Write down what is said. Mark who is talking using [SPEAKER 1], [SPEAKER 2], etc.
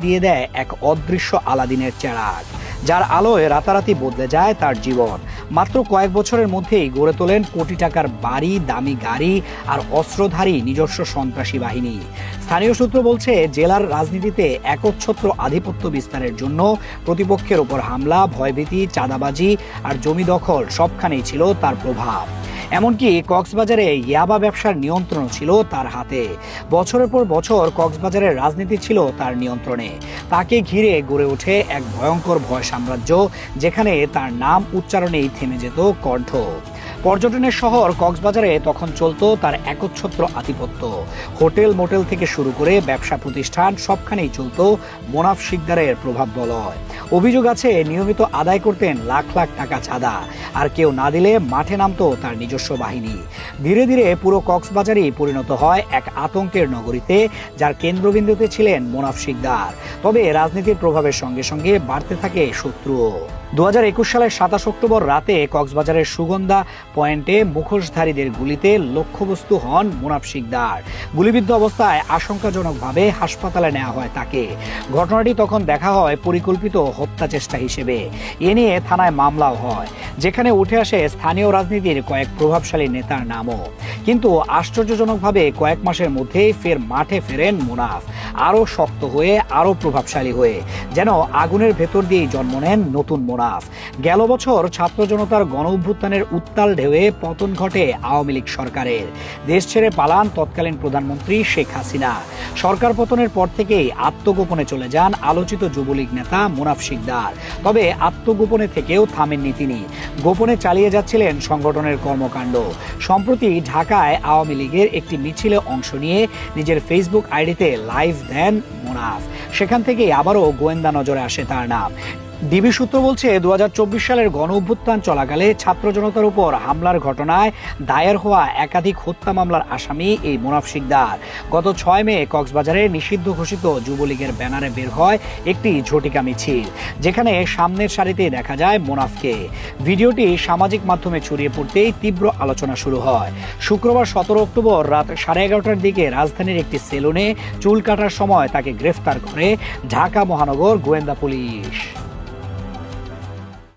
[SPEAKER 1] দিয়ে দেয় এক অদৃশ্য আলাদিনের চেরাগ, যার আলোয় রাতারাতি বদলে যায় তার জীবন। মাত্র কয়েক বছরের মধ্যেই গড়ে তোলেন কোটি টাকার বাড়ি, দামি গাড়ি আর অস্ত্রধারী নিজস্ব সন্ত্রাসী বাহিনী। স্থানীয় সূত্র বলছে, জেলার রাজনীতিতে একচ্ছত্র আধিপত্য বিস্তারের জন্য প্রতিপক্ষের ওপর হামলা, ভয়ভীতি, চাঁদাবাজি আর জমি দখল সবখানেই ছিল তার প্রভাব। এমনকি কক্সবাজারে ইয়াবা ব্যবসার নিয়ন্ত্রণ ছিল তার হাতে। বছরের পর বছর কক্সবাজারের রাজনীতি ছিল তার নিয়ন্ত্রণে। তাকে ঘিরে গড়ে ওঠে এক ভয়ঙ্কর ভয় সাম্রাজ্য, যেখানে তার নাম উচ্চারণেই থেমে যেত কণ্ঠ। পর্যটনের শহর কক্সবাজারে তখন চলত তার একচ্ছত্র আধিপত্য। হোটেল মোটেল থেকে শুরু করে ব্যবসা প্রতিষ্ঠান সবখানেই চলত মোনাফ শিকদারের প্রভাব বলয়। অভিযোগ আছে, নিয়মিত আদায় করতেন লাখ লাখ টাকা চাঁদা, আর কেউ না দিলে মাঠে নামতো তার নিজস্ব বাহিনী। ধীরে ধীরে পুরো কক্সবাজারই পরিণত হয় এক আতঙ্কের নগরীতে, যার কেন্দ্রবিন্দুতে ছিলেন মোনাফ শিকদার। তবে রাজনীতির প্রভাবের সঙ্গে সঙ্গে বাড়তে থাকে শত্রুও। 2021 সালের 27 অক্টোবর রাতে কক্সবাজারের সুগন্ধা পয়েন্টে মুখোশধারীদের গুলিতে লক্ষ্যবস্তু হন মোনাফ শিকদার। গুলিবিদ্ধ অবস্থায় আশঙ্কাজনকভাবে হাসপাতালে নেওয়া হয় তাকে। ঘটনাটি তখন দেখা হয় পরিকল্পিত হত্যা চেষ্টা হিসেবে। এ নিয়ে থানায় মামলাও হয়, যেখানে উঠে আসে স্থানীয় রাজনীতির কয়েক প্রভাবশালী নেতার নামও। কিন্তু আশ্চর্যজনকভাবে কয়েক মাসের মধ্যেই ফের মাঠে ফেরেন মোনাফ, আরও শক্ত হয়ে, আরও প্রভাবশালী হয়ে। যেন আগুনের ভেতর দিয়েই জন্ম নেন নতুন মোনাফ। গেল বছর ছাত্র জনতার গণ অভ্যুত্থানের উত্তাল ঢেউয়ে পতন ঘটে আওয়ামী লীগ সরকারের। দেশ ছেড়ে পালান তৎকালীন প্রধানমন্ত্রী শেখ হাসিনা। সরকার পতনের পর থেকেই আত্মগোপনে চলে যান আলোচিত যুবলীগ নেতা মোনাফ শিকদার। তবে আত্মগোপনে থেকেও থামেননি তিনি, গোপনে চালিয়ে যাচ্ছিলেন সংগঠনের কর্মকাণ্ড। সম্প্রতি ঢাকায় আওয়ামী লীগের একটি মিছিলে অংশ নিয়ে নিজের ফেসবুক আইডিতে লাইভ দেন মোনাফ। সেখান থেকেই আবারও গোয়েন্দা নজরে আসে তার নাম। ডিবি সূত্র বলছে, 2024 সালের গণ অভ্যুত্থান চলাকালে ছাত্র জনতার উপর হামলার ঘটনায় দায়ের হওয়া একাধিক হত্যা মামলার আসামি এই মোনাফ শিকদার। গত 6 মে কক্সবাজারে নিষিদ্ধ ঘোষিত যুবলীগের ব্যানারে বের হয় একটি ঝটিকা মিছিল, যেখানে সামনের সারিতেই দেখা যায় মোনাফকে। ভিডিওটি সামাজিক মাধ্যমে ছড়িয়ে পড়তেই তীব্র আলোচনা শুরু হয়। শুক্রবার 17 অক্টোবর রাত 11:30টার দিকে রাজধানীর একটি সেলুনে চুল কাটার সময় তাকে গ্রেফতার করে ঢাকা মহানগর গোয়েন্দা পুলিশ।